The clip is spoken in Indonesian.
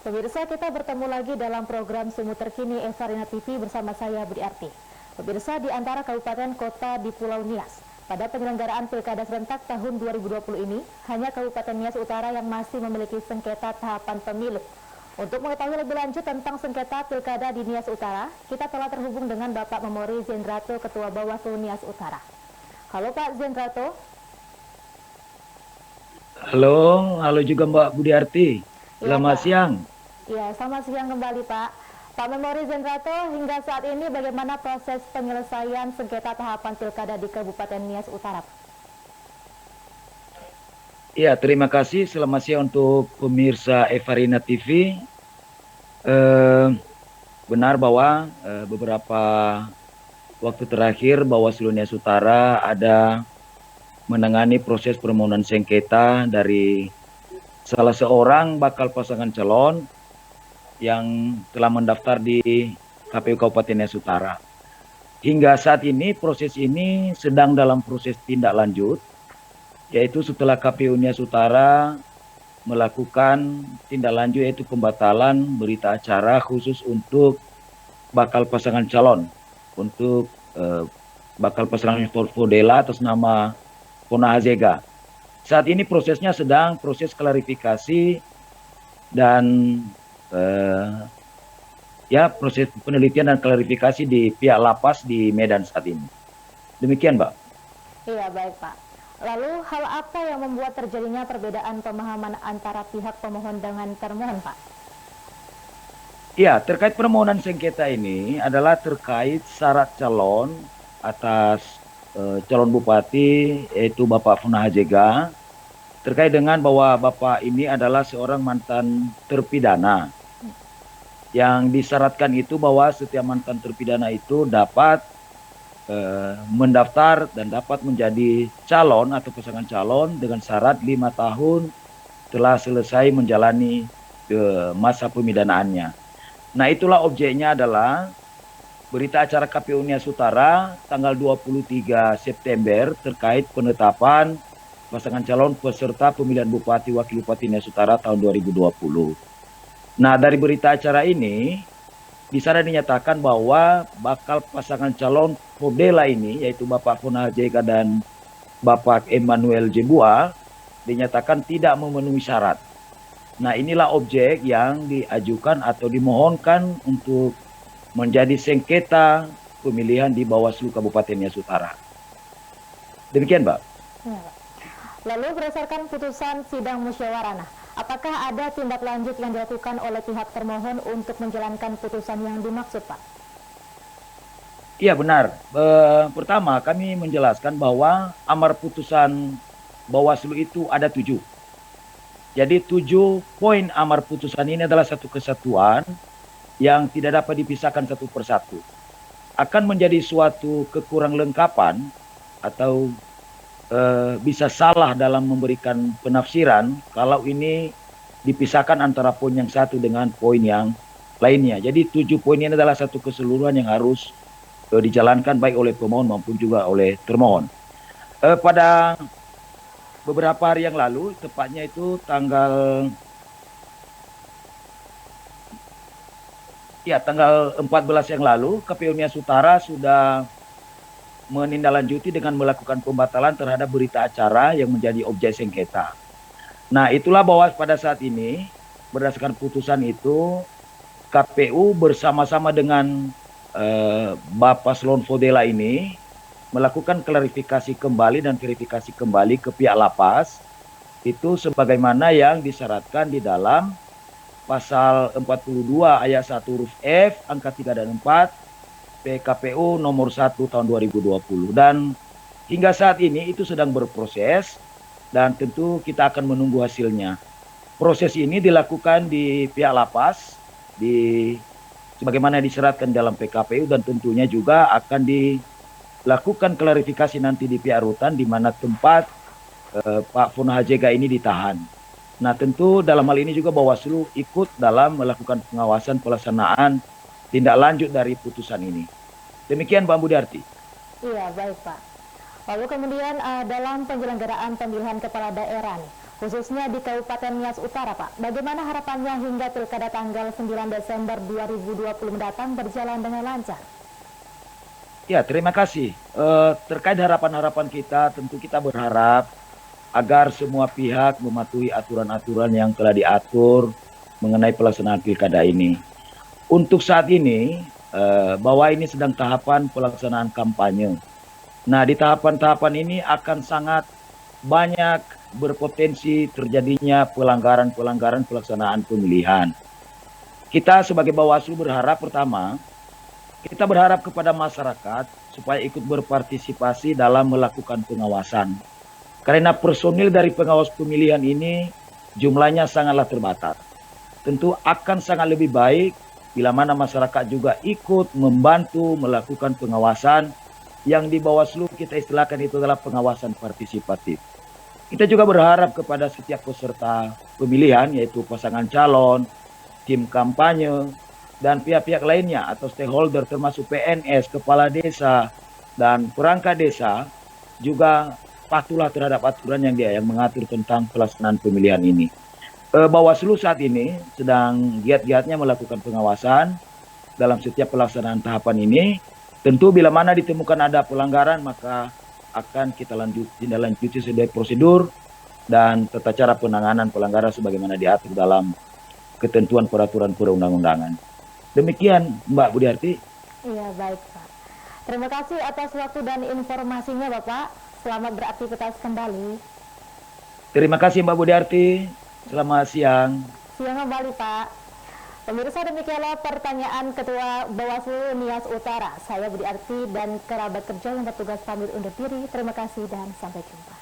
Pemirsa, kita bertemu lagi dalam program Sumut Terkini Evarina TV bersama saya Budi Arti. Pemirsa, di antara kabupaten kota di Pulau Nias, pada penyelenggaraan Pilkada serentak tahun 2020 ini, hanya Kabupaten Nias Utara yang masih memiliki sengketa tahapan pemilu. Untuk mengetahui lebih lanjut tentang sengketa Pilkada di Nias Utara, kita telah terhubung dengan Bapak Memori Zendrato, Ketua Bawaslu Nias Utara. Halo Pak Zendrato. Halo, halo juga Mbak Budi Arti. Iya Selamat Pak. siang. Ya, selamat siang kembali Pak. Pak Memori Zendrato, hingga saat ini bagaimana proses penyelesaian sengketa tahapan Pilkada di Kabupaten Nias Utara? Ya, terima kasih. Selamat siang untuk pemirsa Evarina TV. Eh, Benar bahwa beberapa waktu terakhir Bawaslu Nias Utara ada menangani proses permohonan sengketa dari salah seorang bakal pasangan calon yang telah mendaftar di KPU Kabupaten Nias Utara. Hingga saat ini proses ini sedang dalam proses tindak lanjut, yaitu setelah KPU Nias Utara melakukan tindak lanjut yaitu pembatalan berita acara khusus untuk bakal pasangan calon, untuk bakal pasangan Fodela atas nama Pona Azega. Saat ini prosesnya sedang proses klarifikasi dan proses penelitian dan klarifikasi di pihak lapas di Medan saat ini. Demikian, Mbak. Iya, baik Pak. Lalu hal apa yang membuat terjadinya perbedaan pemahaman antara pihak pemohon dengan termohon, Pak? Ya, terkait permohonan sengketa ini adalah terkait syarat calon atas calon bupati, yaitu Bapak Pona Azega, terkait dengan bahwa Bapak ini adalah seorang mantan terpidana. Yang disyaratkan itu bahwa setiap mantan terpidana itu dapat mendaftar dan dapat menjadi calon atau pasangan calon dengan syarat 5 tahun telah selesai menjalani masa pemidanaannya. Nah, itulah objeknya adalah berita acara KPU Nias Utara tanggal 23 September terkait penetapan pasangan calon peserta pemilihan Bupati Wakil Bupati Nias Utara tahun 2020. Nah, dari berita acara ini di sana dinyatakan bahwa bakal pasangan calon Fodela ini, yaitu Bapak Pona Azega dan Bapak Emmanuel Jebua, dinyatakan tidak memenuhi syarat. Nah, inilah objek yang diajukan atau dimohonkan untuk menjadi sengketa pemilihan di Bawaslu Kabupaten Nias Utara. Demikian, Mbak. Ya, Pak. Lalu berdasarkan putusan sidang musyawarah, apakah ada tindak lanjut yang dilakukan oleh pihak termohon untuk menjalankan putusan yang dimaksud, Pak? Iya, benar. Pertama, kami menjelaskan bahwa amar putusan Bawaslu itu ada 7. Jadi 7 poin amar putusan ini adalah satu kesatuan yang tidak dapat dipisahkan satu persatu. Akan menjadi suatu kekurang lengkapan atau bisa salah dalam memberikan penafsiran kalau ini dipisahkan antara poin yang satu dengan poin yang lainnya. Jadi 7 poin ini adalah satu keseluruhan yang harus dijalankan baik oleh pemohon maupun juga oleh termohon. Pada beberapa hari yang lalu, tepatnya itu tanggal 14 yang lalu, KPU Nias Utara sudah menindaklanjuti dengan melakukan pembatalan terhadap berita acara yang menjadi objek sengketa. Nah, itulah bahwa pada saat ini berdasarkan putusan itu KPU bersama-sama dengan Bapak Slon Fodela ini melakukan klarifikasi kembali dan verifikasi kembali ke pihak lapas itu sebagaimana yang disyaratkan di dalam pasal 42 ayat 1 huruf F angka 3 dan 4 PKPU nomor 1 tahun 2020. Dan hingga saat ini itu sedang berproses dan tentu kita akan menunggu hasilnya. Proses ini dilakukan di pihak lapas sebagaimana disyaratkan dalam PKPU dan tentunya juga akan dilakukan klarifikasi nanti di pihak rutan di mana tempat Pak Pona Azega ini ditahan. Nah, tentu dalam hal ini juga Bawaslu ikut dalam melakukan pengawasan pelaksanaan tindak lanjut dari putusan ini. Demikian, Mbak Budi Arti. Iya, baik Pak. Lalu kemudian dalam penyelenggaraan pemilihan kepala daerah, khususnya di Kabupaten Nias Utara, Pak. Bagaimana harapannya hingga Pilkada tanggal 9 Desember 2020 mendatang berjalan dengan lancar? Ya, terima kasih. Terkait harapan-harapan kita, tentu kita berharap agar semua pihak mematuhi aturan-aturan yang telah diatur mengenai pelaksanaan pilkada ini. Untuk saat ini, bahwa ini sedang tahapan pelaksanaan kampanye. Nah, di tahapan-tahapan ini akan sangat banyak berpotensi terjadinya pelanggaran-pelanggaran pelaksanaan pemilihan. Kita sebagai Bawaslu berharap pertama, kita berharap kepada masyarakat supaya ikut berpartisipasi dalam melakukan pengawasan. Karena personil dari pengawas pemilihan ini jumlahnya sangatlah terbatas. Tentu akan sangat lebih baik bila mana masyarakat juga ikut membantu melakukan pengawasan yang di Bawaslu kita istilahkan itu adalah pengawasan partisipatif. Kita juga berharap kepada setiap peserta pemilihan yaitu pasangan calon, tim kampanye, dan pihak-pihak lainnya atau stakeholder termasuk PNS, kepala desa, dan perangkat desa juga patuhlah terhadap aturan yang mengatur tentang pelaksanaan pemilihan ini. Bawaslu saat ini sedang giat-giatnya melakukan pengawasan dalam setiap pelaksanaan tahapan ini. Tentu bila mana ditemukan ada pelanggaran maka akan kita lanjuti sesuai prosedur dan tata cara penanganan pelanggaran sebagaimana diatur dalam ketentuan peraturan perundang-undangan. Demikian Mbak Budiarti. Iya, baik Pak. Terima kasih atas waktu dan informasinya Bapak. Selamat beraktivitas kembali. Terima kasih Mbak Budiarti. Selamat siang. Siang kembali Pak. Pemirsa, demikianlah pertanyaan Ketua Bawaslu Nias Utara. Saya Budiarti dan kerabat kerja yang bertugas pamit undur diri. Terima kasih dan sampai jumpa.